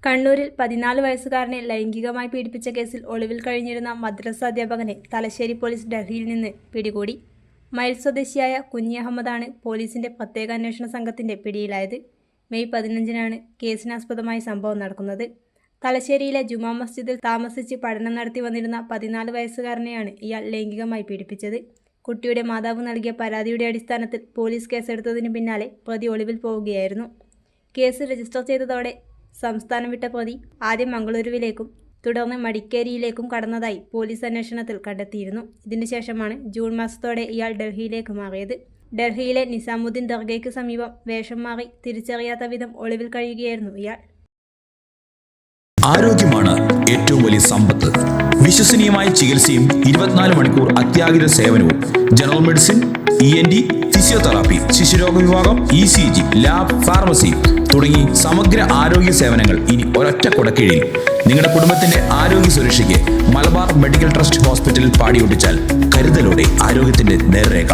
കണ്ണൂരിൽ 14 വയസ്സുകാരനെ ലൈംഗികമായി പീഡിപ്പിച്ച കേസിൽ ഒളിവിൽ കഴിഞ്ഞിരുന്ന മദ്രസ അധ്യാപകനെ തലശ്ശേരി പോലീസ് ഡൽഹിയിൽ നിന്ന് പിടികൂടി. മയിൽ സ്വദേശിയായ കുഞ്ഞി അഹമ്മദാണ് പോലീസിന്റെ പ്രത്യേക അന്വേഷണ സംഘത്തിന്റെ പിടിയിലായത്. മെയ് 15-നാണ് കേസിനാസ്പദമായി സംഭവം നടക്കുന്നത്. തലശ്ശേരിയിലെ ജുമാ മസ്ജിദിൽ താമസിച്ച് പഠനം നടത്തി വന്നിരുന്ന 14 വയസ്സുകാരനെയാണ് ഇയാൾ ലൈംഗികമായി പീഡിപ്പിച്ചത്. കുട്ടിയുടെ മാതാവ് നൽകിയ പരാതിയുടെ അടിസ്ഥാനത്തിൽ പോലീസ് കേസെടുത്തതിന് പിന്നാലെ പ്രതി ഒളിവിൽ പോവുകയായിരുന്നു. കേസ് രജിസ്റ്റർ ചെയ്തതോടെ സംസ്ഥാനം വിട്ട പ്രതി ആദ്യം മംഗളൂരുവിലേക്കും തുടർന്ന് മടിക്കേരിയിലേക്കും കടന്നതായി പോലീസ് അന്വേഷണത്തിൽ കണ്ടെത്തിയിരുന്നു. ഇതിനുശേഷമാണ് ജൂൺ മാസത്തോടെ ഇയാൾ ഡൽഹിയിലേക്ക് മാറിയത്. ഡൽഹിയിലെ നിസാമുദ്ദീൻ ദർഗയ്ക്ക് സമീപം വേഷം മാറി തിരിച്ചറിയാത്ത വിധം ഒളിവിൽ കഴിയുകയായിരുന്നു ഇയാൾ. ആരോഗ്യമാണ് ഏറ്റവും വലിയ സമ്പത്ത്. വിശ്വസനീയമായ ചികിത്സയും 24 മണിക്കൂർ അത്യാഹിത സേവനവും. ജനറൽ മെഡിസിൻ, ENT, ഫിസിയോതെറാപ്പി, ശിശുരോഗ വിഭാഗം, ECG, ലാബ്, ഫാർമസി തുടങ്ങി സമഗ്ര ആരോഗ്യ സേവനങ്ങൾ ഇനി ഒരൊറ്റ കുടക്കീഴിൽ. നിങ്ങളുടെ കുടുംബത്തിന്റെ ആരോഗ്യ സുരക്ഷയ്ക്ക് മലബാർ മെഡിക്കൽ ട്രസ്റ്റ് ഹോസ്പിറ്റലിൽ പാടിയൊട്ടിച്ചാൽ കരുതലോടെ ആരോഗ്യത്തിന്റെ നേർരേഖ.